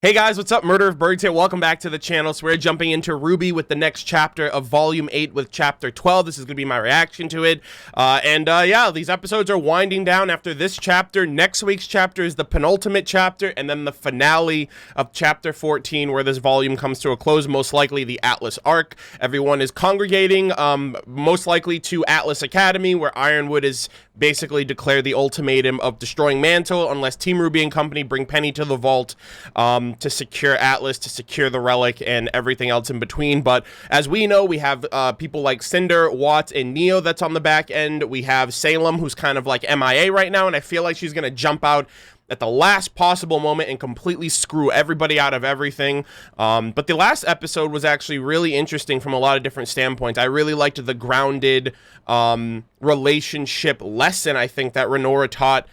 Hey guys, what's up? MurderofBirds here. Welcome back to the channel. So we're jumping into RWBY with the next chapter of Volume 8 with Chapter 12. This is going to be my reaction to it. Yeah, these episodes are winding down after this chapter. Next week's chapter is the penultimate chapter, and then the finale of Chapter 14, where this volume comes to a close, most likely the Atlas arc. Everyone is congregating, most likely to Atlas Academy, where Ironwood is basically declared the ultimatum of destroying Mantle unless Team RWBY and company bring Penny to the vault to secure Atlas, to secure the relic, and everything else in between. But as we know, we have people like Cinder, Watts, and Neo that's on the back end. We have Salem, who's kind of like MIA right now, and I feel like she's going to jump out at the last possible moment and completely screw everybody out of everything. But the last episode was actually really interesting from a lot of different standpoints. I really liked the grounded relationship lesson, I think, that Renora taught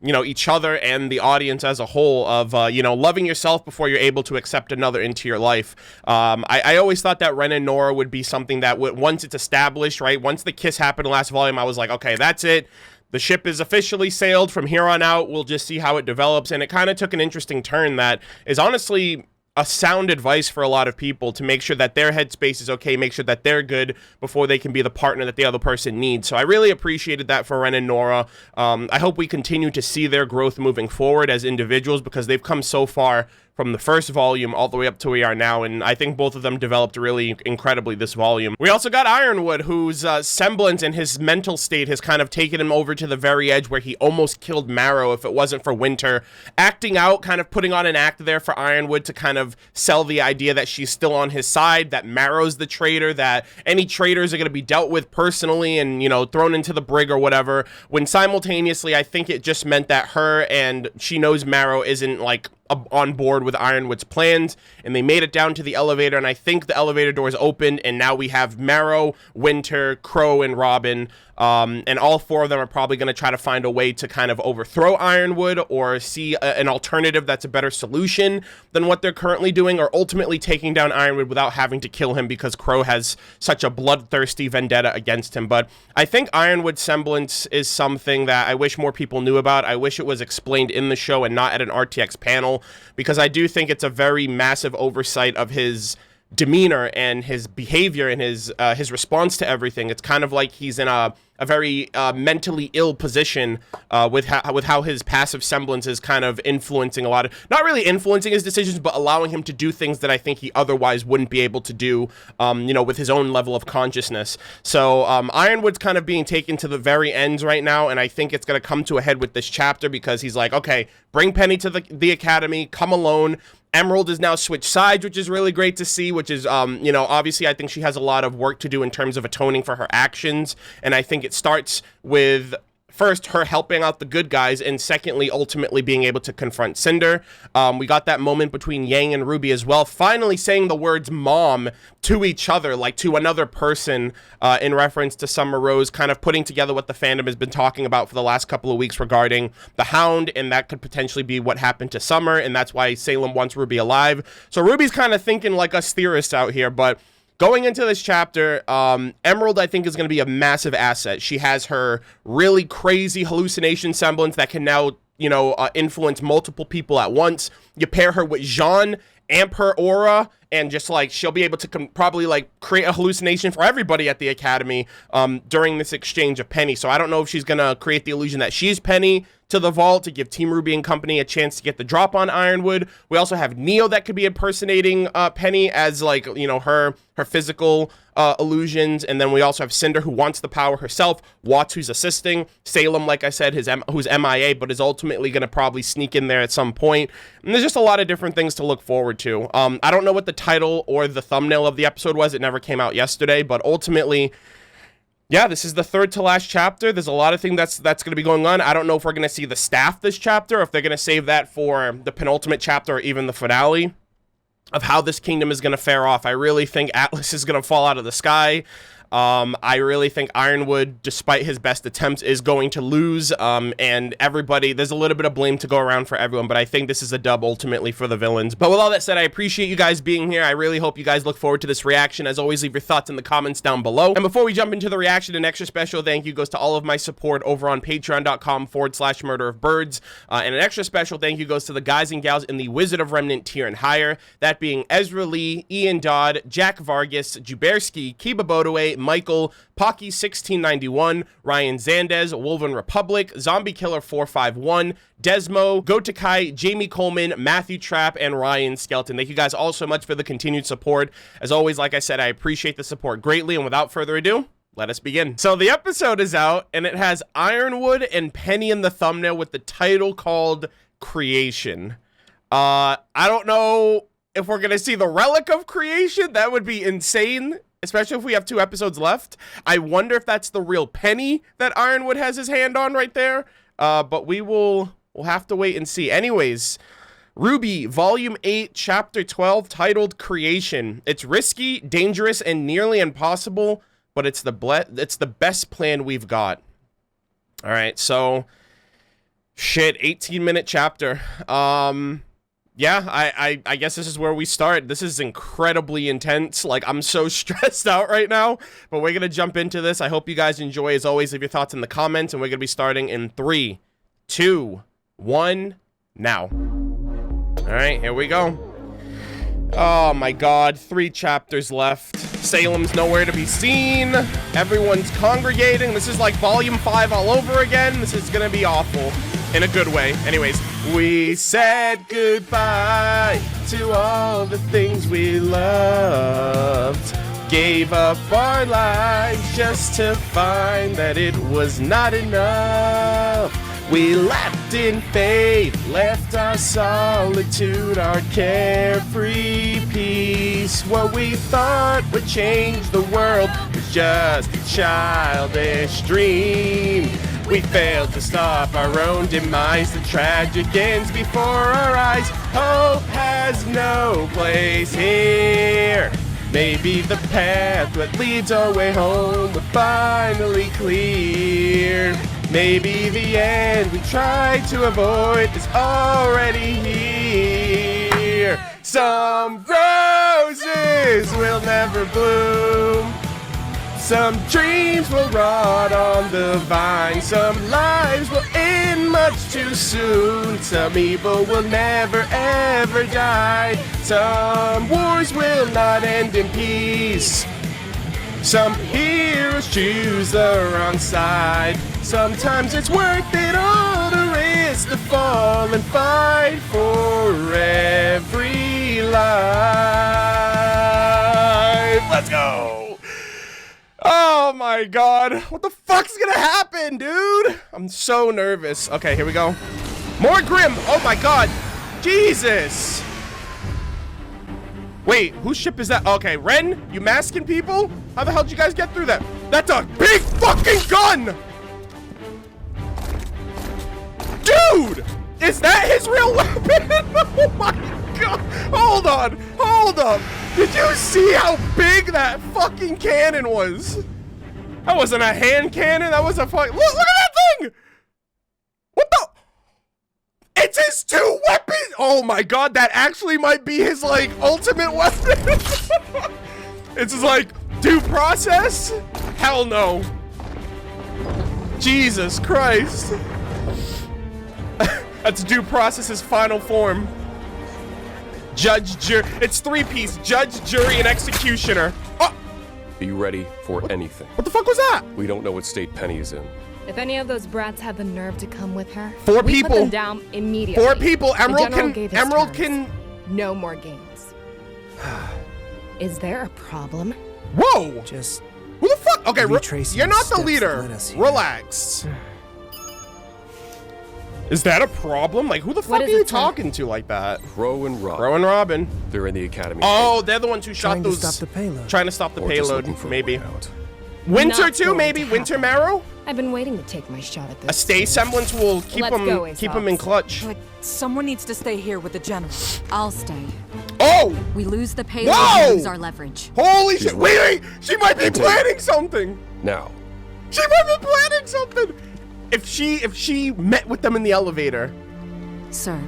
each other and the audience as a whole of, loving yourself before you're able to accept another into your life. I always thought that Ren and Nora would be something that once it's established, right? Once the kiss happened last volume, I was like, okay, that's it. The ship is officially sailed. From here on out, we'll just see how it develops. And it kind of took an interesting turn that is honestly a sound advice for a lot of people to make sure that their headspace is okay, make sure that they're good before they can be the partner that the other person needs. So I really appreciated that for Ren and Nora. I hope we continue to see their growth moving forward as individuals, because they've come so far from the first volume all the way up to where we are now, and I think both of them developed really incredibly this volume. We also got Ironwood, whose semblance and his mental state has kind of taken him over to the very edge where he almost killed Marrow if it wasn't for Winter. Acting out, kind of putting on an act there for Ironwood to kind of sell the idea that she's still on his side, that Marrow's the traitor, that any traitors are going to be dealt with personally and, thrown into the brig or whatever, when simultaneously I think it just meant that her and she knows Marrow isn't like on board with Ironwood's plans, and they made it down to the elevator, and I think the elevator doors opened, and now we have Marrow, Winter, Crow, and Robin, and all four of them are probably going to try to find a way to kind of overthrow Ironwood or see an alternative that's a better solution than what they're currently doing, or ultimately taking down Ironwood without having to kill him because Crow has such a bloodthirsty vendetta against him. But I think Ironwood's semblance is something that I wish more people knew about. I wish it was explained in the show and not at an RTX panel, because I do think it's a very massive oversight of his demeanor and his behavior and his response to everything. It's kind of like he's in a very mentally ill position with how his passive semblance is kind of influencing a lot of, not really influencing his decisions, but allowing him to do things that I think he otherwise wouldn't be able to do, with his own level of consciousness. So Ironwood's kind of being taken to the very ends right now, and I think it's going to come to a head with this chapter, because he's like, okay, bring Penny to the academy, come alone. Emerald is now switched sides, which is really great to see, which is, obviously I think she has a lot of work to do in terms of atoning for her actions, and I think it starts with first her helping out the good guys, and secondly ultimately being able to confront Cinder. We got that moment between Yang and RWBY as well, finally saying the words mom to each other, like to another person, in reference to Summer Rose, kind of putting together what the fandom has been talking about for the last couple of weeks regarding the Hound, and that could potentially be what happened to Summer, and that's why Salem wants RWBY alive. So RWBY's kind of thinking like us theorists out here. But going into this chapter, Emerald, I think, is going to be a massive asset. She has her really crazy hallucination semblance that can now, influence multiple people at once. You pair her with Jean, amp her aura, and just like she'll be able to probably like create a hallucination for everybody at the academy during this exchange of Penny. So I don't know if she's going to create the illusion that she's Penny to the vault to give Team RWBY and company a chance to get the drop on Ironwood. We also have Neo that could be impersonating Penny as like, her physical illusions. And then we also have Cinder, who wants the power herself, Watts, who's assisting, Salem, like I said, who's MIA, but is ultimately going to probably sneak in there at some point. And there's just a lot of different things to look forward to. I don't know what the title or the thumbnail of the episode was. It never came out yesterday, but ultimately, yeah, this is the third to last chapter. There's a lot of things that's going to be going on. I don't know if we're going to see the staff this chapter, or if they're going to save that for the penultimate chapter or even the finale of how this kingdom is going to fare off. I really think Atlas is going to fall out of the sky. I really think Ironwood, despite his best attempts, is going to lose, and everybody, there's a little bit of blame to go around for everyone, but I think this is a dub ultimately for the villains. But with all that said, I appreciate you guys being here. I really hope you guys look forward to this reaction. As always, leave your thoughts in the comments down below. And before we jump into the reaction, an extra special thank you goes to all of my support over on patreon.com/murderofbirds, and an extra special thank you goes to the guys and gals in the Wizard of Remnant tier and higher, that being Ezra Lee, Ian Dodd, Jack Vargas, JuuBearski, Kiba Bodaway, Michael, Pocky1691, Ryan Zandes, WolvenRepublic, Zombie Killer 451, Dezmo, Gotakei, Jamie Coleman, Matthew Trapp, and Rylan Skelton. Thank you guys all so much for the continued support. As always, like I said, I appreciate the support greatly, and without further ado, let us begin. So the episode is out, and it has Ironwood and Penny in the thumbnail with the title called Creation. I don't know if we're gonna see the relic of creation. That would be insane, especially if we have 2 episodes left. I wonder if that's the real Penny that Ironwood has his hand on right there. But we'll have to wait and see. Anyways, RWBY Volume 8, Chapter 12, titled Creation. It's risky, dangerous, and nearly impossible, but it's the best plan we've got. All right, so shit, 18-minute chapter. Yeah, I guess this is where we start. This is incredibly intense. Like, I'm so stressed out right now, but we're gonna jump into this. I hope you guys enjoy. As always, leave your thoughts in the comments, and we're gonna be starting in 3, 2, 1, now. All right, here we go. Oh my God, 3 chapters left. Salem's nowhere to be seen. Everyone's congregating. This is like Volume 5 all over again. This is gonna be awful. In a good way. Anyways, we said goodbye to all the things we loved. Gave up our lives just to find that it was not enough. We laughed in faith, left our solitude, our carefree peace. What we thought would change the world was just a childish dream. We failed to stop our own demise. The tragic ends before our eyes. Hope has no place here. Maybe the path that leads our way home will finally clear. Maybe the end we tried to avoid is already here. Some roses will never bloom. Some dreams will rot on the vine. Some lives will end much too soon. Some evil will never ever die. Some wars will not end in peace. Some heroes choose the wrong side. Sometimes it's worth it all to risk the fall and fight for every life. Let's go! Oh my God, what the fuck's gonna happen, dude? I'm so nervous. Okay, here we go. More Grim. Oh my God, Jesus. Wait, whose ship is that? Okay, Ren, you masking people? How the hell did you guys get through that? That's a big fucking gun! Dude! Is that his real weapon? Oh my God! Hold on! Hold up! Did you see how big that fucking cannon was? That wasn't a hand cannon, that was a fucking... Look at that thing! What the... It's his 2 weapons! Oh my God, that actually might be his, like, ultimate weapon. It's just like, due process? Hell no. Jesus Christ. That's due process's final form. Judge, jury. It's 3-piece. Judge, jury, and executioner. Oh! Be ready for anything. What the fuck was that? We don't know what state Penny is in. If any of those brats had the nerve to come with her, 4 we people. Put them down immediately. 4 people. Emerald General can. No more games. Is there a problem? Whoa! Just who the fuck? Okay, retracing you're not the steps leader. that led us here. Relax. Is that a problem? Like, who the fuck are you talking to like that? Crow and Robin. Crow and Robin. They're in the academy. Oh, they're the ones who shot Trying those. to stop the payload. Trying to stop the Or just payload, looking for a maybe. way out. Winter Not too, going maybe. to Winter happen. Marrow. I've been waiting to take my shot at this. A stay semblance will keep Let's him go, in clutch. But someone needs to stay here with the general. I'll stay. Oh! We lose the payload, Whoa! we lose our leverage. Holy shit! Wait! She might be planning something. Now. She might be planning something. If she met with them in the elevator. Sir.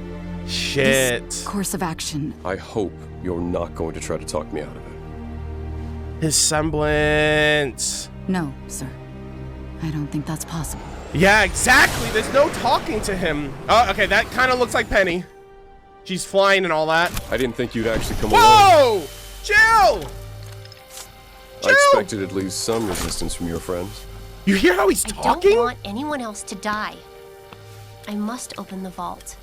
Shit. This course of action. I hope you're not going to try to talk me out of it. His semblance. No, sir. I don't think that's possible. Yeah, exactly. There's no talking to him. Oh, okay, that kind of looks like Penny. She's flying and all that. I didn't think you'd actually come along. Whoa! Chill! I expected at least some resistance from your friends. You hear how he's talking? I don't want anyone else to die. I must open the vault.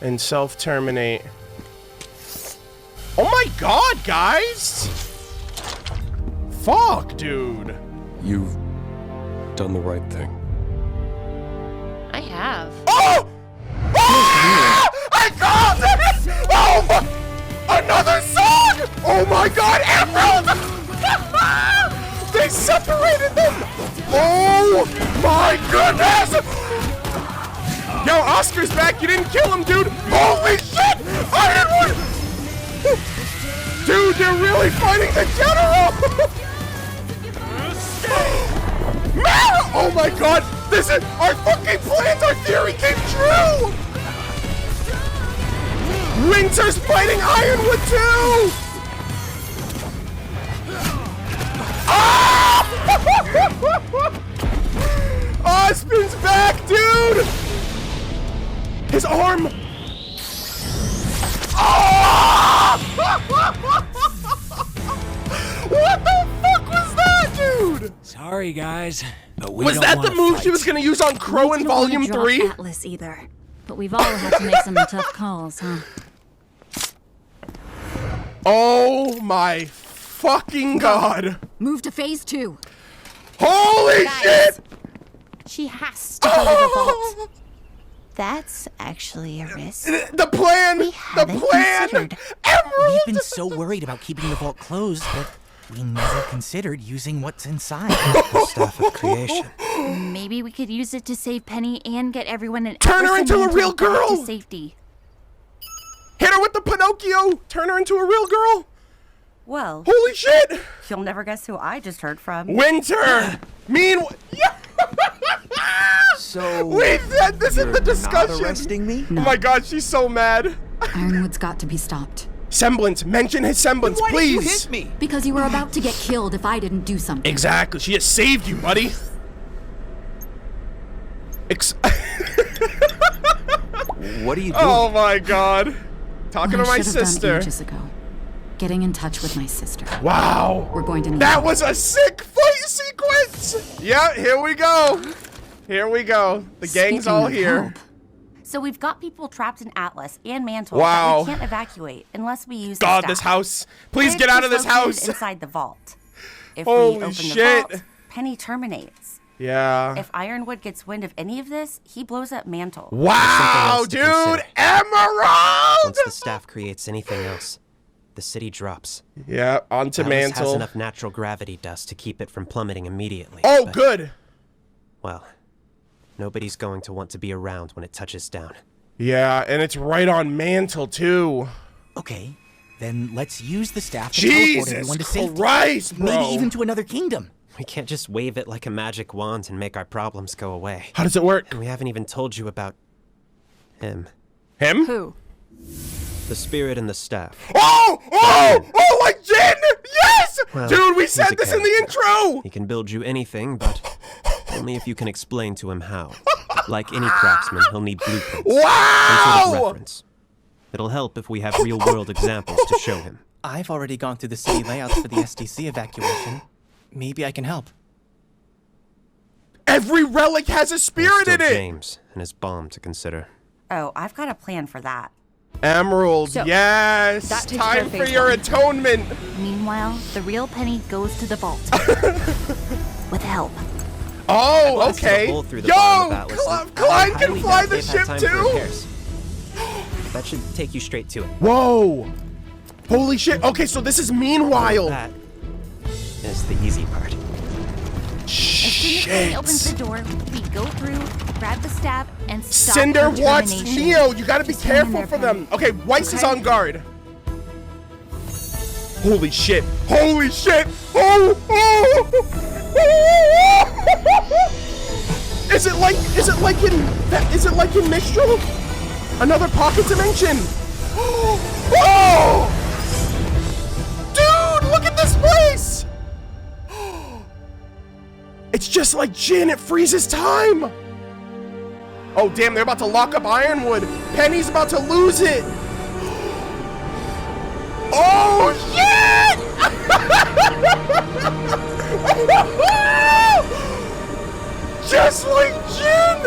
And self-terminate. Oh my god, guys! Fuck, dude. You've done the right thing. I have. Oh! Oh! I called it! Oh my! Another song! Oh my god, Emerald! They separated them! Oh my goodness! Yo, Oscar's back. You didn't kill him, dude. Holy shit! Ironwood! Dude, they're really fighting the general! Man! Oh my god! This is our fucking plans! Our theory came true! Winter's fighting Ironwood too! Ah! Oscar's back, dude! His arm! Oh! What the fuck was that, dude? Sorry, guys, but we Was don't that the wanna move fight. she was gonna use on Crow in We don't wanna Volume drop 3? Atlas either. But we've all had to make some tough calls, huh? Oh my fucking god! Move to phase 2. Holy Guys. shit! She has to go to the vault. That's actually a risk. The plan! We The haven't plan! considered. Emerald! We've been so worried about keeping the vault closed that we never considered using what's inside. The staff of creation. Maybe we could use it to save Penny and get everyone in Turn her into a real back girl! to safety. Hit her with the Pinocchio! Turn her into a real girl! Well, Holy shit! you'll never guess who I just heard from. Winter! Yeah. So Wait, this is the discussion! not arresting me? Oh my god, she's so mad. Ironwood's got to be stopped. Semblance, mention his semblance, Why please! did you hit me? Because you were about to get killed if I didn't do something. Exactly, she just saved you, buddy. What are you doing? Oh my god. Talking What to I my should have sister. done ages ago. Getting in touch with my sister. Wow. We're going to need That help. was a sick fight sequence! Yeah, here we go. Here we go. The gang's Speaking all of here. help, So we've got people trapped in Atlas and Mantle Wow. that we can't evacuate unless we use God, the this staff. house. Please Bridge get out is of this located house. inside the vault. If Holy we open shit. the vault, Penny terminates. Yeah. If Ironwood gets wind of any of this, he blows up Mantle. Wow, else to dude! consider. Emerald! Once the staff creates anything else, the city drops. Yeah, onto Atlas has Mantle. enough natural gravity dust to keep it from plummeting immediately. Oh, but, good. Well, nobody's going to want to be around when it touches down. Yeah, and it's right on Mantle, too. Okay, then let's use the staff to teleport Jesus everyone to safety. Christ, bro. Maybe even to another kingdom. We can't just wave it like a magic wand and make our problems go away. How does it work? And we haven't even told you about him. Him? Who? The spirit and the staff. Oh, like Jin! Yes! Well, Dude, we he's said a this in the character. intro! He can build you anything, but only if you can explain to him how. Like any craftsman, he'll need blueprints. Some sort of Wow! reference. It'll help if we have real-world examples to show him. I've already gone through the city layouts for the SDC evacuation. Maybe I can help. Every relic has a There's spirit still in it! James and his bomb to consider. Oh, I've got a plan for that. Emerald, So, yes! that takes care Time of for phase your one. atonement! Meanwhile, the real Penny goes to the vault. With help. Oh, Blasted a okay. hole through the Yo, bottom of Atlas, and Klein I can highly fly doubt the they've had ship time for too? repairs. That should take you straight to it. Whoa! Holy shit. Okay, so this is meanwhile. That is the easy part. As soon as Penny opens the door, we go through, grab the staff, and stop Cinder her wants termination. Neo. You gotta be Just hang in careful there, for them. Penny. Okay, Weiss is Okay. on guard. Holy shit! Holy shit! Oh! Is it like in Mistral? Another pocket dimension? Oh! Dude, look at this place! It's just like Jin, it freezes time! Oh damn, they're about to lock up Ironwood. Penny's about to lose it! Oh shit! Just like Jin!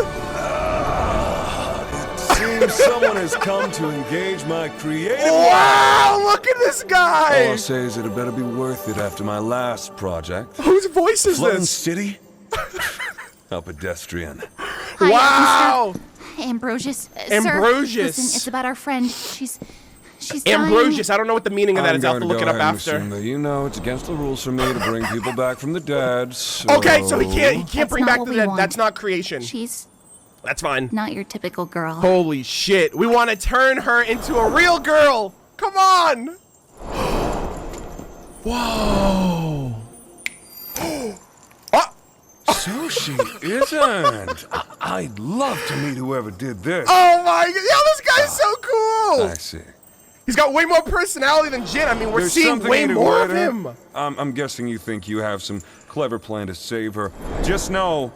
Seems someone has come to engage my creative. Wow, look at this guy! All I'll say is it better be worth it after my last project. Whose voice is Flooding this? City? How pedestrian. Hi, Wow! Ambrosius. Ambrosius. Sir, listen, it's about our friend. She's dying. Ambrosius, I don't know what the meaning of that is. I'll have to look it up after. That you know it's against the rules for me to bring people back from the dead. So... Okay, so he can't That's bring not back what the we dead. want. That's not creation. She's That's fine. not your typical girl. Holy shit. We want to turn her into a real girl. Come on. Whoa. So she isn't. I'd love to meet whoever did this. Oh my god. Yo, this guy's so cool. I see. He's got way more personality than Jin. I mean, we're There's seeing something way into more of it, him. I'm guessing you think you have some clever plan to save her. Just know,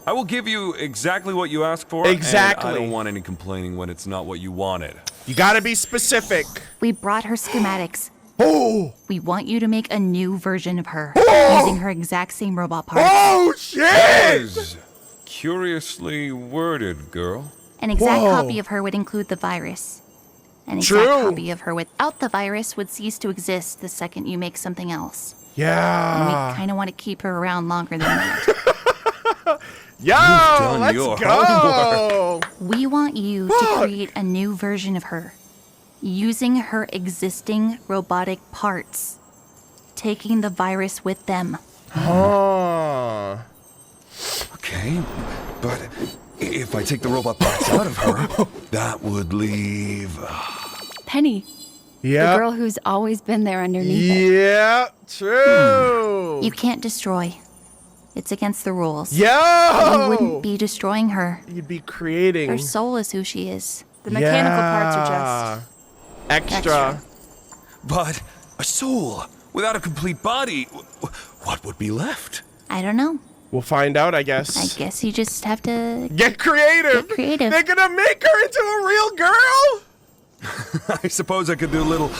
I will give you exactly what you asked for. Exactly. And I don't want any complaining when it's not what you wanted. You gotta be specific. We brought her schematics. Oh. We want you to make a new version of her, Oh! using her exact same robot parts. Oh shit. Is curiously worded, girl. An exact Whoa. copy of her would include the virus. An True. exact copy of her without the virus would cease to exist the second you make something else. And Yeah. we kind of want to keep her around longer than that. Yo, done let's your go. We want you to create a new version of her, using her existing robotic parts, taking the virus with them. Huh. Okay, but if I take the robot parts out of her, that would leave... Penny, Yeah. the girl who's always been there underneath it. Yeah, true. You can't destroy. It's against the rules. Yo! You wouldn't be destroying her. You'd be creating. Her soul is who she is. The mechanical parts are just extra. But a soul without a complete body, what would be left? I don't know. We'll find out, I guess. I guess you just have to Get creative. get creative. They're gonna make her into a real girl. I suppose I could do a little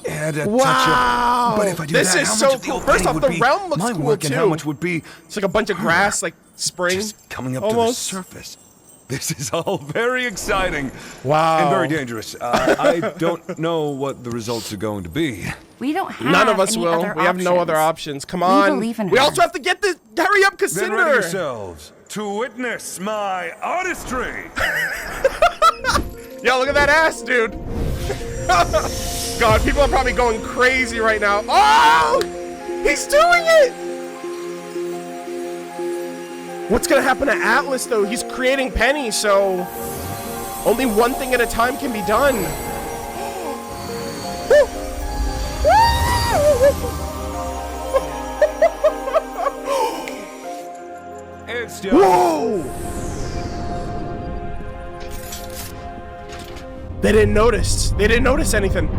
add a Wow. touch-up. But if I do This that, is how so much of the cool. opening First off, would the be realm looks my cool, work, and how too. much would be It's like a bunch of grass, like spring. just coming up almost. to the surface? This is all very exciting. Wow. And very dangerous. I don't know what the results are going to be. We don't have None of us any will. other We have no other options. options. Come on. believe in We her. also have to get this. Hurry up, Then ready Cassandra. yourselves to witness my artistry. Yo, look at that ass, dude. God, people are probably going crazy right now. Oh, he's doing it. What's gonna happen to Atlas though? He's creating Penny, so only one thing at a time can be done. It's just... Whoa! They didn't notice. They didn't notice anything.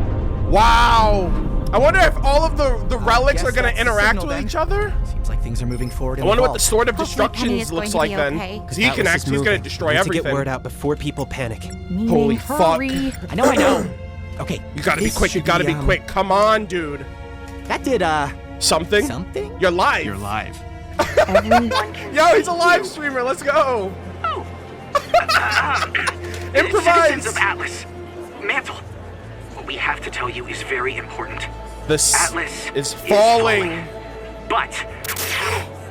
Wow. I wonder if all of the relics guess are gonna that's the interact signal with then. each other. Seems like things are moving forward. I in wonder the what the vault. Sword of Hopefully Penny Destructions is looks going like to be then. okay. Because he Atlas can is actually, he's gonna moving. destroy Need to everything. get word out before people panic. Holy fuck. Hurry. I know. Okay. You gotta be this quick, you should gotta be um, quick. Come on, dude. That did, Something? something? You're live. You're live. Yo, he's a live streamer. Let's go. Citizens Improvise. of Atlas, Mantle, what we have to tell you is very important. This Atlas is falling. But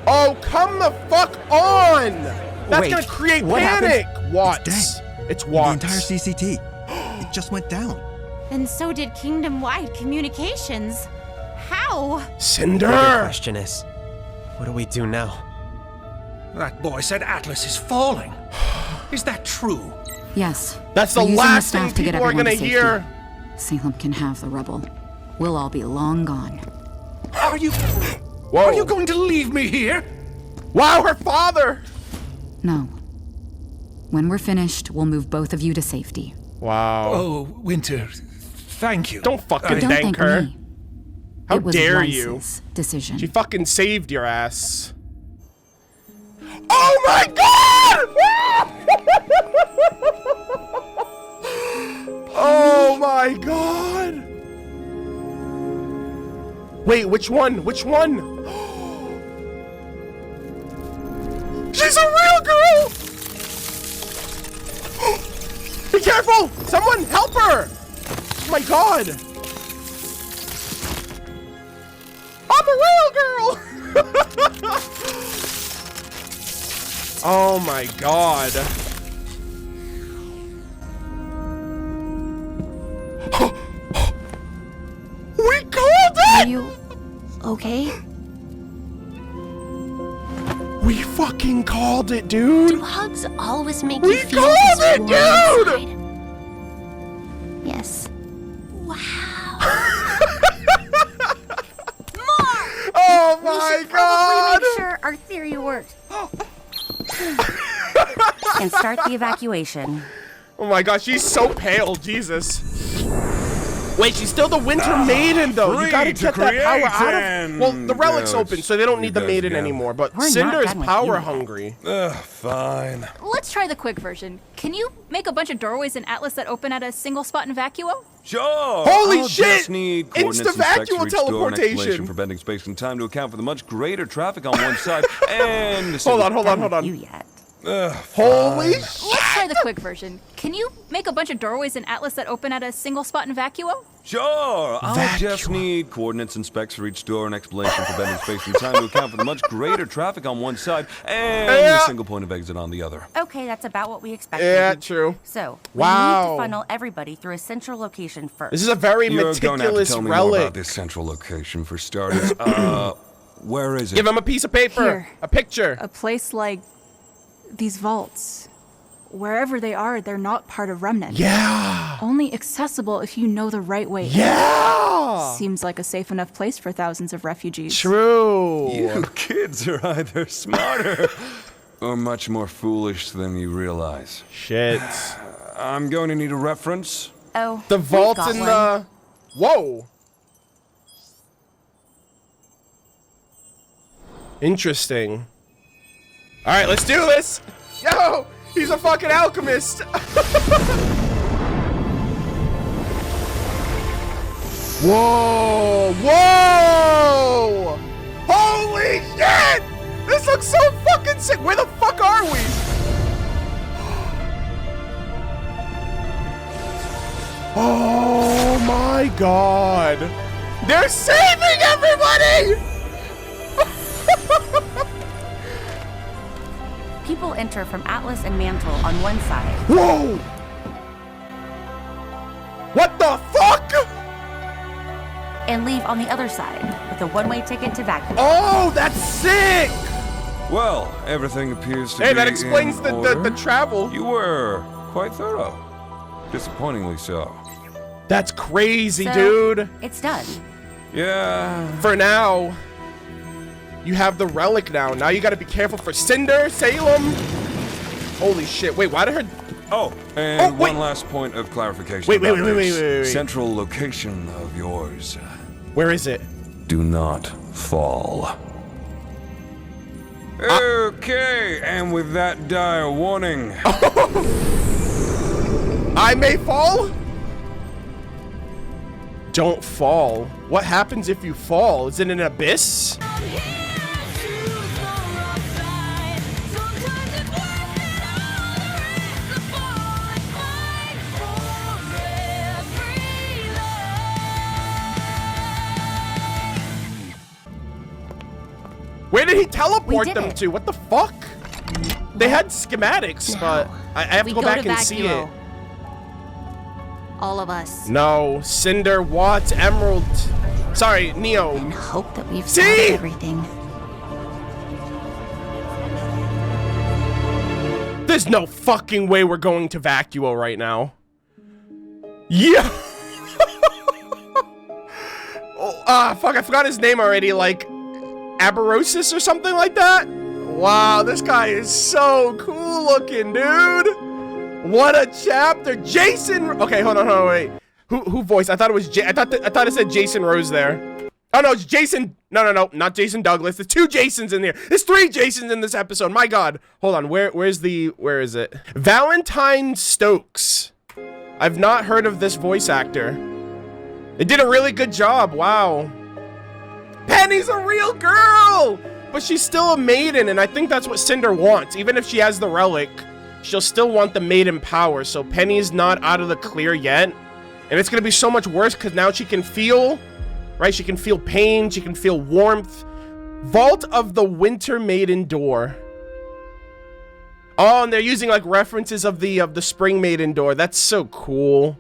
Oh, come the fuck on! That's Wait, gonna create what panic! Watts. It's It's The Watts. entire CCT. It just went down. And so did kingdom-wide communications. How? The Cinder! question is, what do we do now? That boy said Atlas is falling. Is that true? Yes. That's the We're using last staff thing to get people are everyone gonna to hear. safety. Salem can have the rubble. we'll all be long gone. Are you... Whoa. Are you going to leave me here? Wow, her father! No. When we're finished, we'll move both of you to safety. Wow. Oh, Winter, thank you. Don't fucking Don't thank thank her. me. How It was dare Weiss's you? decision. She fucking saved your ass. Oh my god! Oh my god! Wait, which one? Which one? She's a real girl! Be careful! Someone help her! Oh my god! I'm a real girl! Oh my god. We called it! Are you okay? We fucking called it, dude! Do hugs always make We you feel called this it, warm dude! inside? Yes. Wow. Oh We my should god! probably make sure our theory worked. And start the evacuation. Oh my god, she's so pale, Jesus. Wait, she's still the Winter Maiden, though. You gotta get that power out of... Well, the relic's open, so they don't need the Maiden anymore, but We're not Cinder is done with power you yet. hungry. Fine. Let's try the quick version. Can you make a bunch of doorways in Atlas that open at a single spot in Vacuo? Sure. Holy I'll shit! Just need coordinates and specs Insta-vacual for each door and teleportation. explanation for bending space and time to account for the much greater traffic on one side and... Hold on. You yet. Holy shit! Let's try the quick version. Can you make a bunch of doorways in Atlas that open at a single spot in Vacuo? Sure. I'll just need coordinates and specs for each door and explanation for bending space and time to account for the much greater traffic on one side and a single point of exit on the other. Okay, that's about what we expected. Yeah, true. So, we Wow. need to funnel everybody through a central location first. This is a very You're going to have to meticulous tell me more relic. about this central location for starters. Where is it? Give him a piece of paper. Here. A picture. A place like these vaults. Wherever they are, they're not part of Remnant. Yeah. Only accessible if you know the right way. Yeah. Seems like a safe enough place for thousands of refugees. True. You kids are either smarter or much more foolish than you realize. Shit. I'm going to need a reference. Oh, The we've vault got in one. the... Whoa. Interesting. All right, let's do this. Yo, he's a fucking alchemist. Whoa, whoa. Holy shit. This looks so fucking sick. Where the fuck are we? Oh my god. They're saving everybody! People enter from Atlas and Mantle on one side. Whoa! What the fuck? And leave on the other side with a one-way ticket to Vacuum. Oh, that's sick! Well, everything appears to Hey, be that explains in the order. travel. You were quite thorough. Disappointingly so. That's crazy, So, dude. It's done. Yeah. For now, you have the relic now. Now you gotta be careful for Cinder, Salem. Holy shit. Wait, why did her... Oh, and wait. one last point of clarification. Wait, about wait. this central location of yours. Where is it? Do not fall. Okay, and with that dire warning. I may fall? Don't fall. What happens if you fall? Is it an abyss? Where did he teleport them to? What the fuck? They had schematics, but I have to go back and see it. All of us. No, Cinder, Watts, Emerald. Sorry, Neo. And hope that we've See? solved everything. There's no fucking way we're going to Vacuo right now. Yeah. fuck, I forgot his name already, like Aberosis or something like that. Wow, this guy is so cool looking, dude. What a chapter. Jason. Okay, hold on, wait. Who voiced? I thought it was I thought it said Jason Rose there. Oh no, it's Jason. No, not Jason Douglas. There's 2 Jasons in there. There's 3 Jasons in this episode. My God. Hold on. Where is it? Valentine Stokes. I've not heard of this voice actor. They did a really good job. Wow. Penny's a real girl, but she's still a maiden, and I think that's what Cinder wants. Even if she has the relic, she'll still want the maiden power. So Penny's not out of the clear yet, and it's gonna be so much worse because now she can feel. Right, she can feel pain, she can feel warmth. Vault of the Winter Maiden Door. Oh, and they're using like references of the Spring Maiden Door. That's so cool.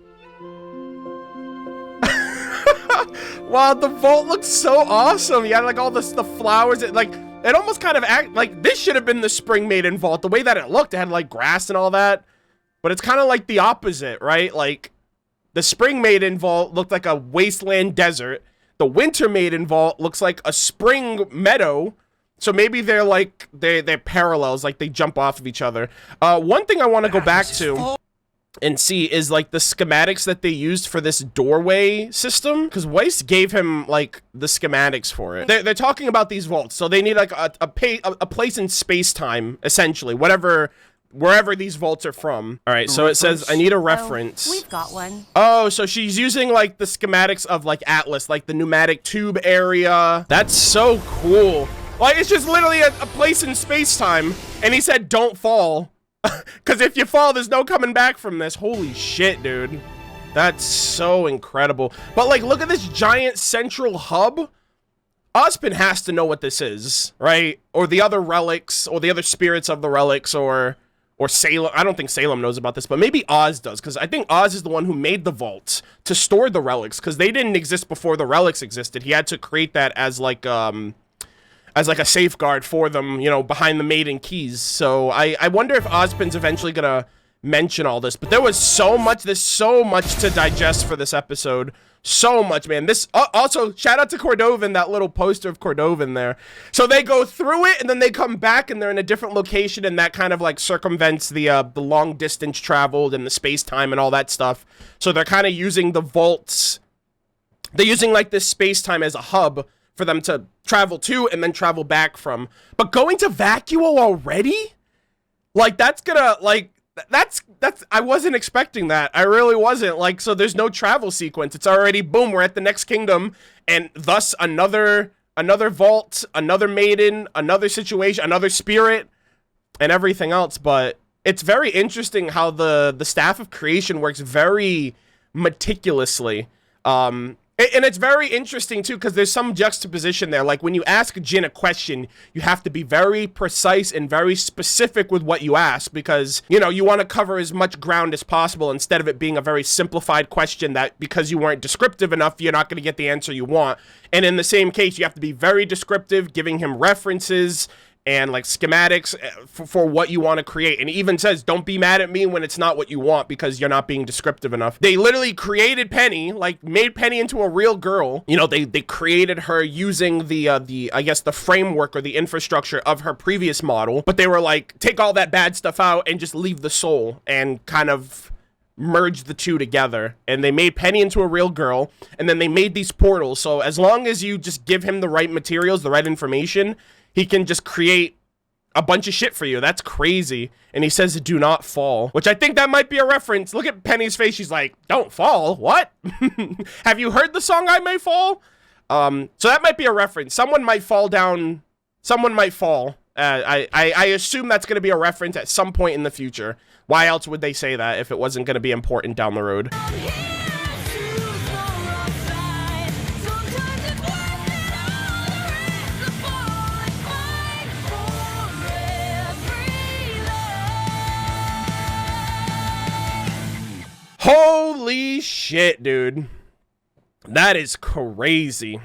Wow, the vault looks so awesome. You got like all the flowers. It almost kind of act like this should have been the Spring Maiden Vault. The way that it looked, it had like grass and all that. But it's kind of like the opposite, right? Like the Spring Maiden Vault looked like a wasteland desert. The Winter Maiden Vault looks like a spring meadow. So maybe they're like, they're parallels, like they jump off of each other. One thing I want to go back to and see is like the schematics that they used for this doorway system. Because Weiss gave him like the schematics for it. They're talking about these vaults. So they need like a place in space-time, essentially, wherever these vaults are from. All right, so it says, I need a reference. We've got one. Oh, so she's using like the schematics of like Atlas, like the pneumatic tube area. That's so cool. Like, it's just literally a place in space-time. And he said, don't fall. Because if you fall, there's no coming back from this. Holy shit, dude. That's so incredible. But like, look at this giant central hub. Ozpin has to know what this is, right? Or the other relics, or the other spirits of the relics, or Salem. I don't think Salem knows about this, but maybe Oz does, because I think Oz is the one who made the vaults to store the relics, because they didn't exist before the relics existed. He had to create that as like a safeguard for them, you know, behind the maiden keys. So I wonder if Ozpin's eventually gonna mention all this, but there's so much to digest for this episode. So much, man. This also, shout out to Cordovan, that little poster of Cordovan there. So they go through it and then they come back and they're in a different location, and that kind of like circumvents the long distance traveled and the space-time and all that stuff. So they're kind of using the vaults. They're using like this space-time as a hub for them to travel to and then travel back from. But going to Vacuo already? Like, that's gonna, like, that's I wasn't expecting that. I really wasn't. Like, so there's no travel sequence. It's already, boom, we're at the next kingdom, and thus another vault, another maiden, another situation, another spirit, and everything else. But it's very interesting how the staff of creation works very meticulously. And it's very interesting, too, because there's some juxtaposition there. Like, when you ask Jin a question, you have to be very precise and very specific with what you ask, because, you know, you want to cover as much ground as possible instead of it being a very simplified question that, because you weren't descriptive enough, you're not going to get the answer you want. And in the same case, you have to be very descriptive, giving him references and like schematics for what you want to create. And it even says, don't be mad at me when it's not what you want because you're not being descriptive enough. They literally created Penny, like made Penny into a real girl. You know, they created her using the I guess the framework or the infrastructure of her previous model, but they were like, take all that bad stuff out and just leave the soul and kind of merge the two together. And they made Penny into a real girl, and then they made these portals. So as long as you just give him the right materials, the right information, he can just create a bunch of shit for you. That's crazy. And he says, do not fall, which I think that might be a reference. Look at Penny's face. She's like, don't fall. What? Have you heard the song I May Fall? So that might be a reference. Someone might fall down. Someone might fall. I assume that's going to be a reference at some point in the future. Why else would they say that if it wasn't going to be important down the road? Holy shit, dude. That is crazy.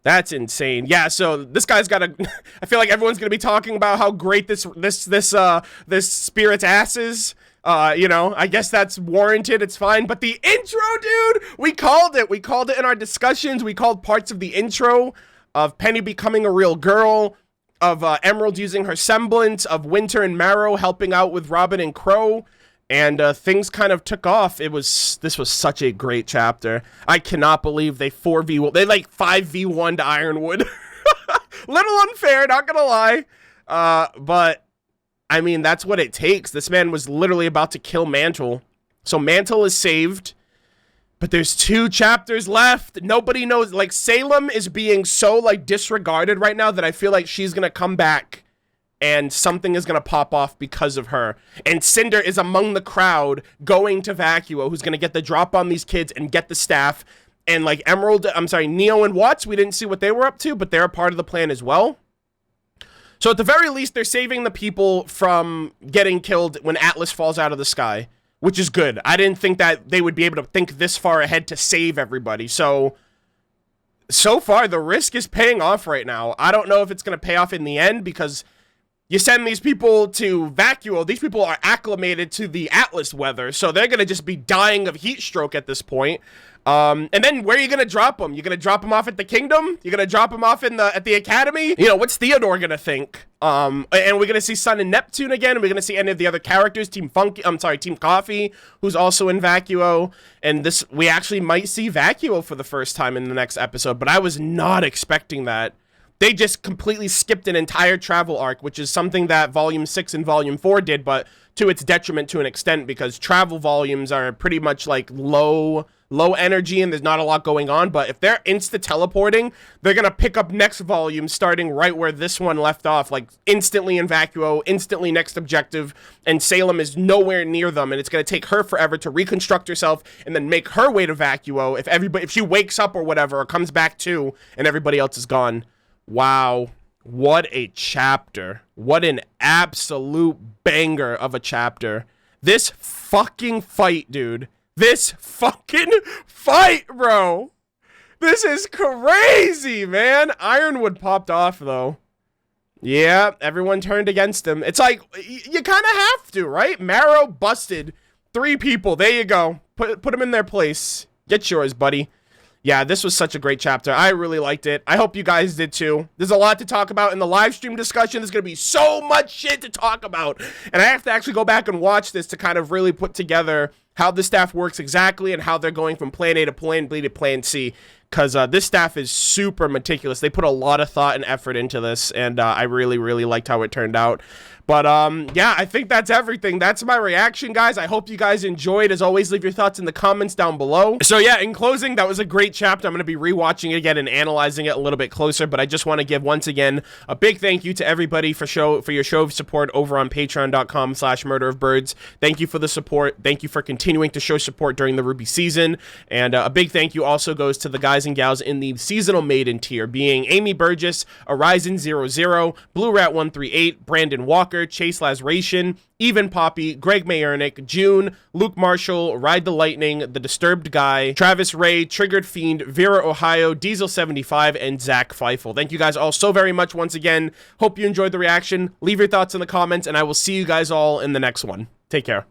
That's insane. Yeah, so this guy's got a I feel like everyone's going to be talking about how great this spirit's ass is. You know, I guess that's warranted. It's fine. But the intro, dude, we called it. We called it in our discussions. We called parts of the intro of Penny becoming a real girl, of Emerald using her semblance, of Winter and Marrow helping out with Robin and Crow, and things kind of took off. This was such a great chapter. I cannot believe they 5v1'd Ironwood. Little unfair, not gonna lie. But I mean, that's what it takes. This man was literally about to kill Mantle. So Mantle is saved, but there's 2 chapters left. Nobody knows. Like, Salem is being so, like, disregarded right now that I feel like she's gonna come back and something is gonna pop off because of her. And Cinder is among the crowd going to Vacuo, who's gonna get the drop on these kids and get the staff. And, like, Neo and Watts, we didn't see what they were up to, but they're a part of the plan as well. So at the very least, they're saving the people from getting killed when Atlas falls out of the sky, which is good. I didn't think that they would be able to think this far ahead to save everybody. So far, the risk is paying off right now. I don't know if it's going to pay off in the end, because you send these people to Vacuo. These people are acclimated to the Atlas weather, so they're going to just be dying of heat stroke at this point. And then where are you going to drop them? You're going to drop them off at the Kingdom? You're going to drop them off at the Academy? You know, what's Theodore going to think? And we're going to see Sun and Neptune again. We're going to see any of the other characters. Team Coffee, who's also in Vacuo. And we actually might see Vacuo for the first time in the next episode, but I was not expecting that. They just completely skipped an entire travel arc, which is something that Volume 6 and Volume 4 did, but to its detriment to an extent, because travel volumes are pretty much like low energy and there's not a lot going on. But if they're insta-teleporting, they're going to pick up next volume starting right where this one left off, like instantly in Vacuo, instantly next objective, and Salem is nowhere near them, and it's going to take her forever to reconstruct herself and then make her way to Vacuo if she wakes up or whatever, or comes back too, and everybody else is gone. Wow. What a chapter. What an absolute banger of a chapter. This fucking fight, dude. This fucking fight, bro. This is crazy, man. Ironwood popped off, though. Yeah, everyone turned against him. It's like, you kind of have to, right? Marrow busted 3 people. There you go. Put them in their place. Get yours, buddy. Yeah, this was such a great chapter. I really liked it. I hope you guys did too. There's a lot to talk about in the live stream discussion. There's going to be so much shit to talk about. And I have to actually go back and watch this to kind of really put together how the staff works exactly and how they're going from plan A to plan B to plan C. Because this staff is super meticulous. They put a lot of thought and effort into this. And I really, really liked how it turned out. But, yeah, I think that's everything. That's my reaction, guys. I hope you guys enjoyed. As always, leave your thoughts in the comments down below. So, yeah, in closing, that was a great chapter. I'm going to be rewatching it again and analyzing it a little bit closer. But I just want to give, once again, a big thank you to everybody for your show of support over on patreon.com/MurderofBirds. Thank you for the support. Thank you for continuing to show support during the RWBY season. And a big thank you also goes to the guys and gals in the seasonal maiden tier, being Aimee Burgess, Horizon00, Blue Rat 138, Brandon Walker, Chase Lazration, Even Poppy, Greg Mayernik, June, Luke Marshall, Ride the Lightning, The Disturbed Guy, Travis Ray, TriggeredFiend, Vera Ohio, Diesel75, and Zach Feifel. Thank you guys all so very much once again. Hope you enjoyed the reaction. Leave your thoughts in the comments, and I will see you guys all in the next one. Take care.